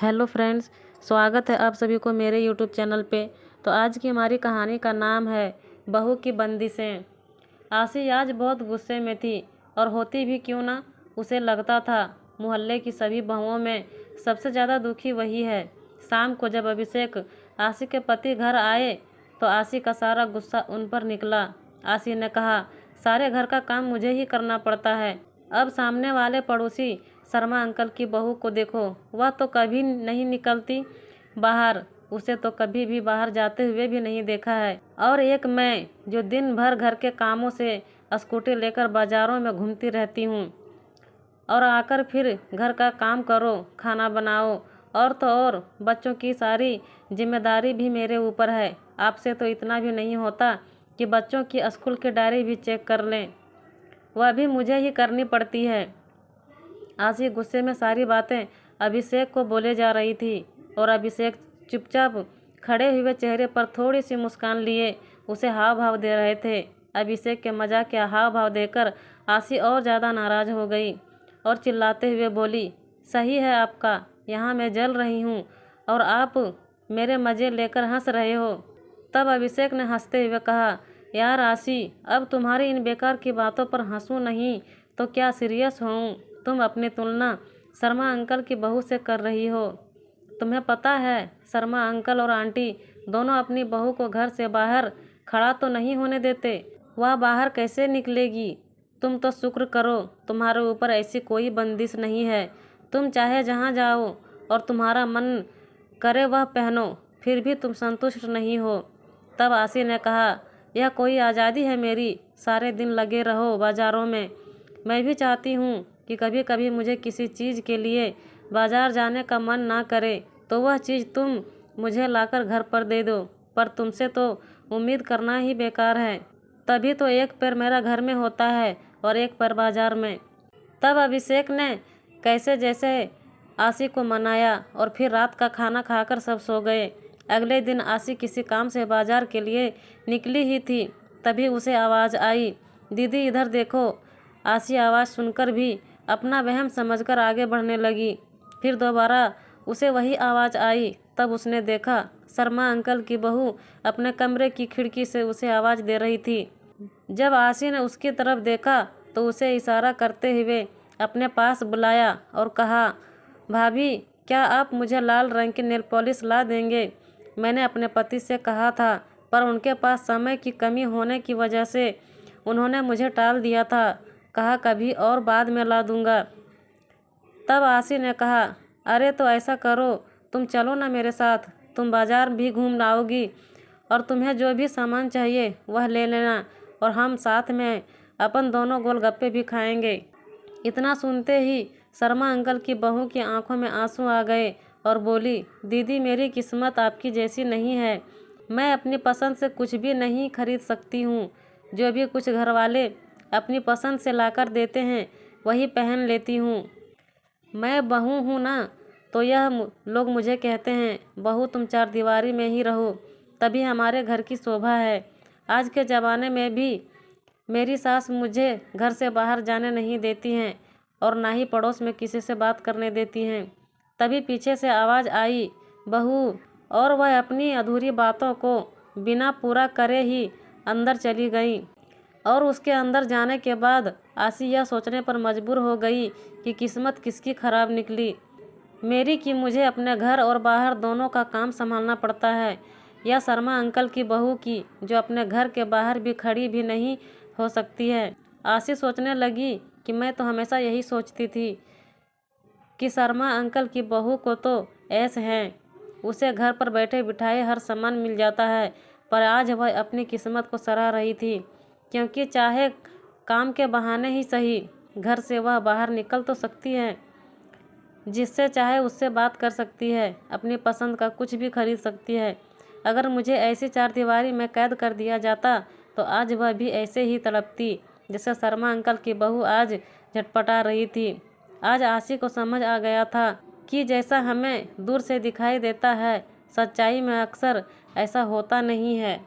Hello friends, स्वागत है आप सभी को मेरे यूट्यूब चैनल पे। तो आज की हमारी कहानी का नाम है बहू की बंदिशें। आसी आज बहुत गुस्से में थी और होती भी क्यों ना, उसे लगता था मोहल्ले की सभी बहुओं में सबसे ज़्यादा दुखी वही है। शाम को जब अभिषेक आसी के पति घर आए तो आसी का सारा गुस्सा उन पर निकला। आसी ने कहा, सारे घर का काम मुझे ही करना पड़ता है। अब सामने वाले पड़ोसी शर्मा अंकल की बहू को देखो, वह तो कभी नहीं निकलती बाहर, उसे तो कभी भी बाहर जाते हुए भी नहीं देखा है। और एक मैं जो दिन भर घर के कामों से स्कूटी लेकर बाजारों में घूमती रहती हूँ और आकर फिर घर का काम करो, खाना बनाओ, और तो और बच्चों की सारी जिम्मेदारी भी मेरे ऊपर है। आपसे तो इतना भी नहीं होता कि बच्चों की स्कूल की डायरी भी चेक कर लें, वह भी मुझे ही करनी पड़ती है। आसी गुस्से में सारी बातें अभिषेक को बोले जा रही थी और अभिषेक चुपचाप खड़े हुए चेहरे पर थोड़ी सी मुस्कान लिए उसे हाव भाव दे रहे थे। अभिषेक के मजाक के हाव भाव देकर आसी और ज़्यादा नाराज़ हो गई और चिल्लाते हुए बोली, सही है आपका, यहाँ मैं जल रही हूँ और आप मेरे मज़े लेकर हंस रहे हो। तब अभिषेक ने हंसते हुए कहा, यार आसी, अब तुम्हारी इन बेकार की बातों पर हंसूं नहीं तो क्या सीरियस हूँ। तुम अपनी तुलना शर्मा अंकल की बहू से कर रही हो। तुम्हें पता है शर्मा अंकल और आंटी दोनों अपनी बहू को घर से बाहर खड़ा तो नहीं होने देते, वह बाहर कैसे निकलेगी। तुम तो शुक्र करो तुम्हारे ऊपर ऐसी कोई बंदिश नहीं है, तुम चाहे जहाँ जाओ और तुम्हारा मन करे वह पहनो, फिर भी तुम संतुष्ट नहीं हो। तब आसी ने कहा, यह कोई आज़ादी है मेरी, सारे दिन लगे रहो बाज़ारों में। मैं भी चाहती हूँ कि कभी कभी मुझे किसी चीज़ के लिए बाज़ार जाने का मन ना करे तो वह चीज़ तुम मुझे लाकर घर पर दे दो, पर तुमसे तो उम्मीद करना ही बेकार है। तभी तो एक पैर मेरा घर में होता है और एक पैर बाज़ार में। तब अभिषेक ने कैसे जैसे आसी को मनाया और फिर रात का खाना खाकर सब सो गए। अगले दिन आसी किसी काम से बाज़ार के लिए निकली ही थी, तभी उसे आवाज़ आई, दीदी इधर देखो। आसी आवाज़ सुनकर भी अपना वहम समझकर आगे बढ़ने लगी। फिर दोबारा उसे वही आवाज़ आई। तब उसने देखा शर्मा अंकल की बहू अपने कमरे की खिड़की से उसे आवाज़ दे रही थी। जब आसी ने उसकी तरफ देखा तो उसे इशारा करते हुए अपने पास बुलाया और कहा, भाभी, क्या आप मुझे लाल रंग की नेल पॉलिश ला देंगे। मैंने अपने पति से कहा था, पर उनके पास समय की कमी होने की वजह से उन्होंने मुझे टाल दिया था, कहा कभी और बाद में ला दूंगा। तब आसी ने कहा, अरे तो ऐसा करो, तुम चलो ना मेरे साथ, तुम बाज़ार भी घूम लाओगी और तुम्हें जो भी सामान चाहिए वह ले लेना और हम साथ में अपन दोनों गोलगप्पे भी खाएंगे। इतना सुनते ही शर्मा अंकल की बहू की आंखों में आंसू आ गए और बोली, दीदी मेरी किस्मत आपकी जैसी नहीं है, मैं अपनी पसंद से कुछ भी नहीं खरीद सकती हूँ, जो भी कुछ घर वाले अपनी पसंद से लाकर देते हैं वही पहन लेती हूँ। मैं बहू हूँ ना, तो यह लोग मुझे कहते हैं, बहू तुम चार दीवारी में ही रहो, तभी हमारे घर की शोभा है। आज के ज़माने में भी मेरी सास मुझे घर से बाहर जाने नहीं देती हैं और ना ही पड़ोस में किसी से बात करने देती हैं। तभी पीछे से आवाज़ आई, बहू, और वह अपनी अधूरी बातों को बिना पूरा करे ही अंदर चली गई। और उसके अंदर जाने के बाद आसी यह सोचने पर मजबूर हो गई कि किस्मत किसकी ख़राब निकली, मेरी, कि मुझे अपने घर और बाहर दोनों का काम संभालना पड़ता है, या शर्मा अंकल की बहू की जो अपने घर के बाहर भी खड़ी भी नहीं हो सकती है। आसी सोचने लगी कि मैं तो हमेशा यही सोचती थी कि शर्मा अंकल की बहू को तो ऐश हैं, उसे घर पर बैठे बिठाए हर सामान मिल जाता है, पर आज वह अपनी किस्मत को सराह रही थी, क्योंकि चाहे काम के बहाने ही सही घर से वह बाहर निकल तो सकती है, जिससे चाहे उससे बात कर सकती है, अपनी पसंद का कुछ भी खरीद सकती है। अगर मुझे ऐसी चार दीवारी में कैद कर दिया जाता तो आज वह भी ऐसे ही तड़पती जैसे शर्मा अंकल की बहू आज झटपटा रही थी। आज आसी को समझ आ गया था कि जैसा हमें दूर से दिखाई देता है, सच्चाई में अक्सर ऐसा होता नहीं है।